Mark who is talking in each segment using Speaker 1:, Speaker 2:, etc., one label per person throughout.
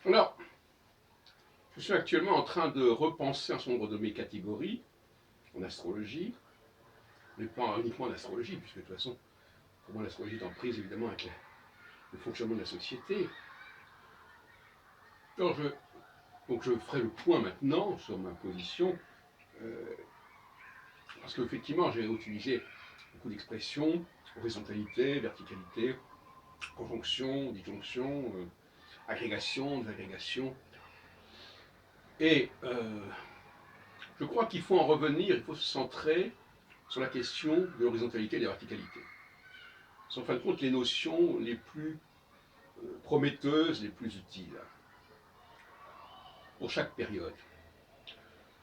Speaker 1: Alors, je suis actuellement en train de repenser un certain nombre de mes catégories en astrologie, mais pas uniquement en astrologie, puisque de toute façon, pour moi, l'astrologie est en prise évidemment avec le fonctionnement de la société. Alors, donc je ferai le point maintenant sur ma position, euh, parce qu'effectivement, j'ai utilisé beaucoup d'expressions, horizontalité, verticalité, conjonction, disjonction, agrégation, désagrégation. Et je crois qu'il faut en revenir, il faut se centrer sur la question de l'horizontalité et de la verticalité. Ce sont en fin de compte les notions les plus prometteuses, les plus utiles pour chaque période.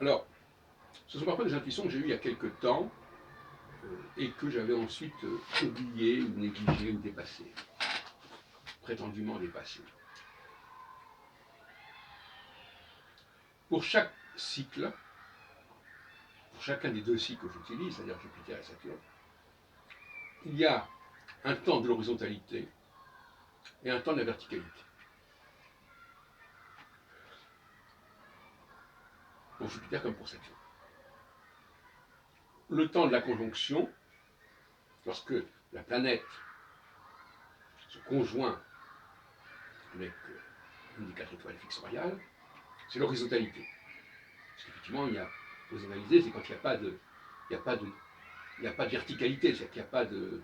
Speaker 1: Alors, ce sont parfois des intuitions que j'ai eues il y a quelque temps et que j'avais ensuite oubliées, ou négligées, ou dépassées, prétendument dépassées. Pour chaque cycle, pour chacun des deux cycles que j'utilise, c'est-à-dire Jupiter et Saturne, il y a un temps de l'horizontalité et un temps de la verticalité. Pour Jupiter comme pour Saturne. Le temps de la conjonction, lorsque la planète se conjoint avec une des 4 étoiles fixes royales, c'est l'horizontalité. Parce qu'effectivement, il y a l'horizontalité, c'est quand il n'y a pas de, il n'y a pas de, il n'y a pas de verticalité, c'est-à-dire qu'il n'y a pas de,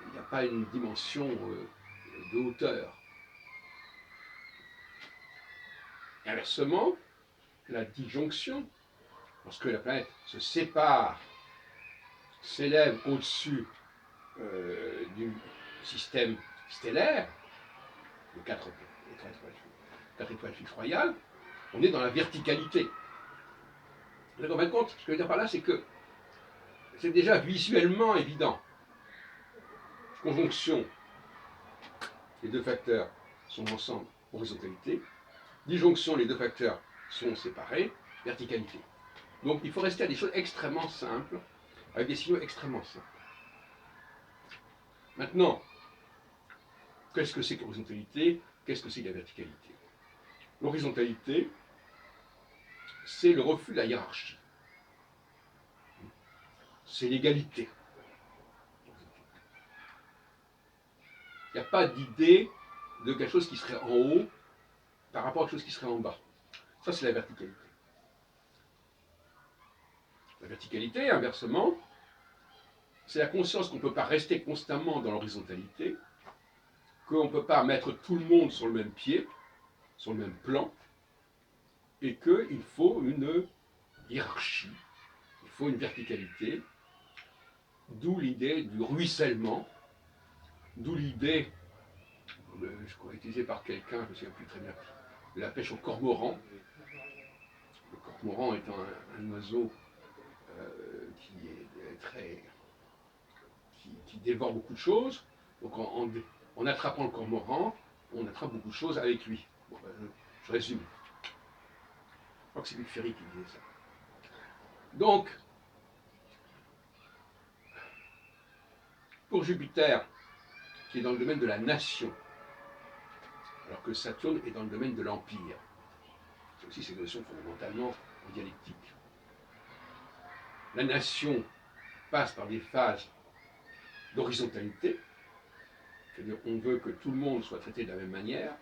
Speaker 1: il n'y a pas une dimension de hauteur. Et inversement, la disjonction, lorsque la planète se sépare, s'élève au-dessus du système stellaire, de 4 étoiles fixes royales, on est dans la verticalité. Donc, en fin de compte, ce que je veux dire par là, c'est que c'est déjà visuellement évident. Conjonction, les deux facteurs sont ensemble, horizontalité. Disjonction, les deux facteurs sont séparés, verticalité. Donc il faut rester à des choses extrêmement simples, avec des signaux extrêmement simples. Maintenant, qu'est-ce que c'est que l'horizontalité? Qu'est-ce que c'est que la verticalité? L'horizontalité, c'est le refus de la hiérarchie. C'est l'égalité. Il n'y a pas d'idée de quelque chose qui serait en haut par rapport à quelque chose qui serait en bas. Ça, c'est la verticalité. La verticalité, inversement, c'est la conscience qu'on ne peut pas rester constamment dans l'horizontalité, qu'on ne peut pas mettre tout le monde sur le même pied, sur le même plan, et qu'il faut une hiérarchie, il faut une verticalité, d'où l'idée du ruissellement, d'où l'idée, je crois utilisée par quelqu'un, je ne me souviens plus très bien, de la pêche au cormoran. Le cormoran étant un oiseau qui est très, qui dévore beaucoup de choses. Donc en attrapant le cormoran, on attrape beaucoup de choses avec lui. Bon, ben, je résume. Je crois que c'est Luc Ferry qui disait ça. Donc, pour Jupiter, qui est dans le domaine de la nation, alors que Saturne est dans le domaine de l'empire. C'est aussi ces notions fondamentalement en dialectique. La nation passe par des phases d'horizontalité, c'est-à-dire qu'on veut que tout le monde soit traité de la même manière,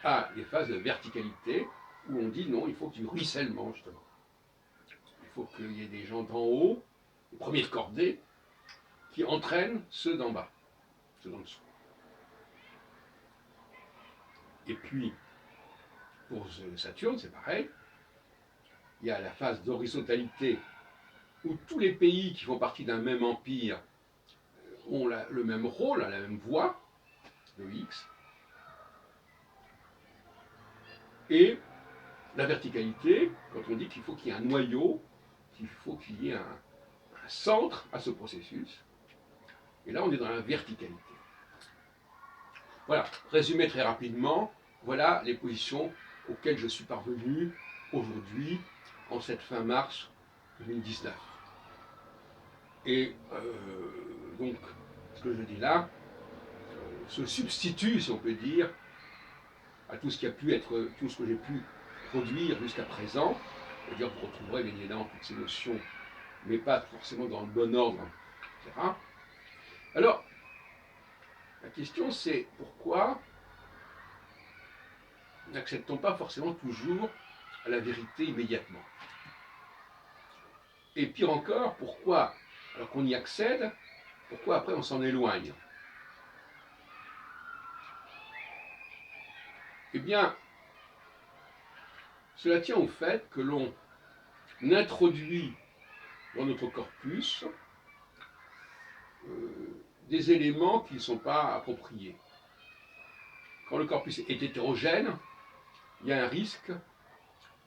Speaker 1: à des phases de verticalité, où on dit non, il faut du ruissellement, justement. Il faut qu'il y ait des gens d'en haut, les premiers de cordée, qui entraînent ceux d'en bas, ceux d'en dessous. Et puis, pour Saturne, c'est pareil. Il y a la phase d'horizontalité où tous les pays qui font partie d'un même empire ont le même rôle, la même voix, de X. Et la verticalité, quand on dit qu'il faut qu'il y ait un noyau, qu'il faut qu'il y ait un centre à ce processus. Et là, on est dans la verticalité. Voilà, résumé très rapidement, voilà les positions auxquelles je suis parvenu aujourd'hui, en cette fin mars 2019. Et donc, ce que je dis là se substitue, si on peut dire, à tout ce qui a pu être, tout ce que j'ai pu produire jusqu'à présent. C'est-à-dire que vous retrouverez bien évidemment toutes ces notions, mais pas forcément dans le bon ordre, etc. Alors, la question c'est pourquoi n'acceptons pas forcément toujours la vérité immédiatement? Et pire encore, pourquoi, alors qu'on y accède, pourquoi après on s'en éloigne? Eh bien, cela tient au fait que l'on introduit dans notre corpus des éléments qui ne sont pas appropriés. Quand le corpus est hétérogène, il y a un risque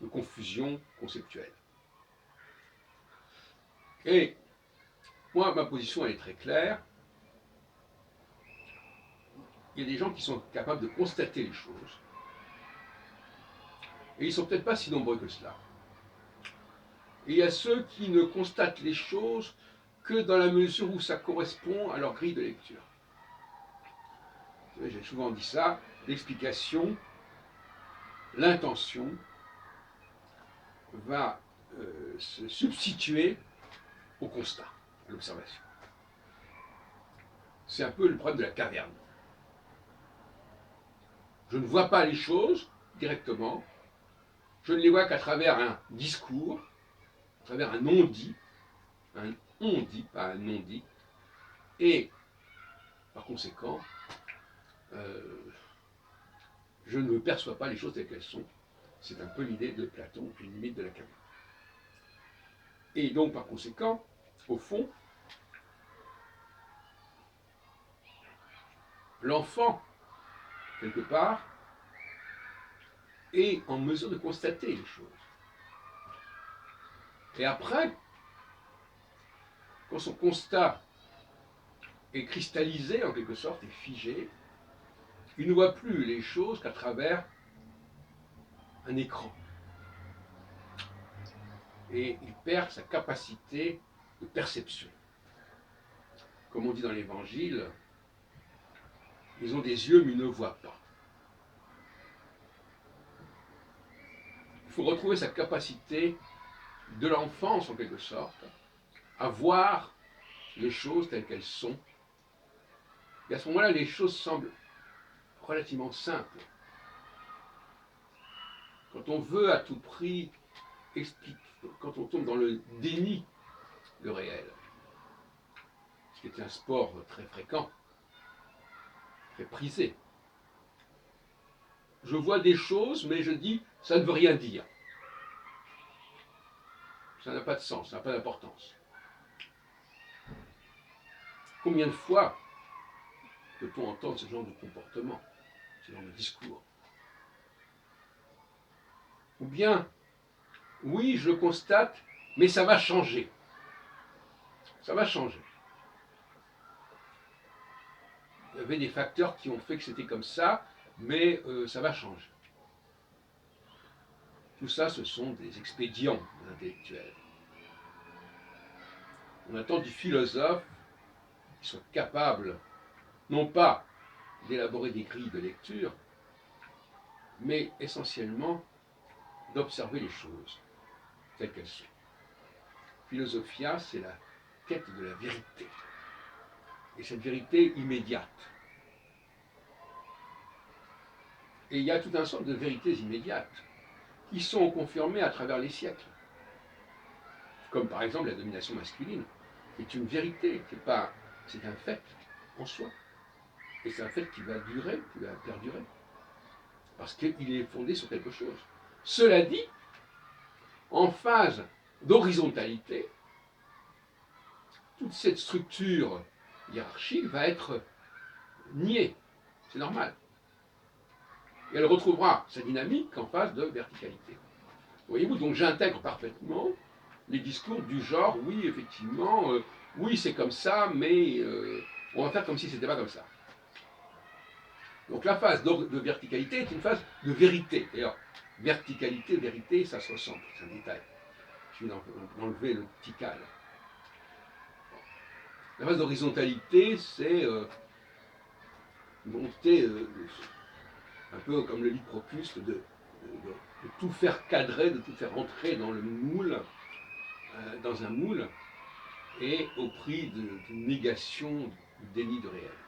Speaker 1: de confusion conceptuelle. Et moi, ma position elle est très claire. Il y a des gens qui sont capables de constater les choses. Et ils ne sont peut-être pas si nombreux que cela. Et il y a ceux qui ne constatent les choses que dans la mesure où ça correspond à leur grille de lecture. J'ai souvent dit ça, l'explication, l'intention va se substituer au constat, à l'observation. C'est un peu le problème de la caverne. Je ne vois pas les choses directement, je ne les vois qu'à travers un discours, à travers un non-dit, pas un non-dit, et par conséquent, je ne perçois pas les choses telles qu'elles sont. C'est un peu l'idée de Platon, une limite de la caverne. Et donc, par conséquent, au fond, l'enfant, quelque part, est en mesure de constater les choses. Et après, quand son constat est cristallisé, en quelque sorte, et figé, il ne voit plus les choses qu'à travers un écran. Et il perd sa capacité de perception. Comme on dit dans l'Évangile, ils ont des yeux mais ils ne voient pas. Il faut retrouver sa capacité de l'enfance, en quelque sorte, à voir les choses telles qu'elles sont. Et à ce moment-là, les choses semblent relativement simples. Quand on veut à tout prix expliquer, quand on tombe dans le déni du réel, ce qui est un sport très fréquent, très prisé, je vois des choses, mais je dis, ça ne veut rien dire. Ça n'a pas de sens, ça n'a pas d'importance. Combien de fois peut-on entendre ce genre de comportement, ce genre de discours? Ou bien, oui, je le constate, mais ça va changer. Ça va changer. Il y avait des facteurs qui ont fait que c'était comme ça, mais ça va changer. Tout ça, ce sont des expédients intellectuels. On attend du philosophe qu'il soit capable, non pas d'élaborer des grilles de lecture, mais essentiellement d'observer les choses telles qu'elles sont. Philosophia, c'est la quête de la vérité. Et cette vérité immédiate. Et il y a tout un sorte de vérités immédiates qui sont confirmées à travers les siècles. Comme par exemple la domination masculine, qui est une vérité, c'est un fait en soi. Et c'est un fait qui va durer, qui va perdurer. Parce qu'il est fondé sur quelque chose. Cela dit, en phase d'horizontalité, toute cette structure hiérarchique va être niée. C'est normal. Et elle retrouvera sa dynamique en phase de verticalité. Voyez-vous, donc j'intègre parfaitement les discours du genre, oui, effectivement, oui, c'est comme ça, mais on va faire comme si c'était pas comme ça. Donc la phase de verticalité est une phase de vérité. D'ailleurs, verticalité, vérité, ça se ressemble, c'est un détail. Je vais enlever le petit cal. La phase d'horizontalité, c'est monter un peu comme le livre Procuste, de tout faire cadrer, de tout faire entrer dans le moule, dans un moule, et au prix d'une négation, du déni de réel.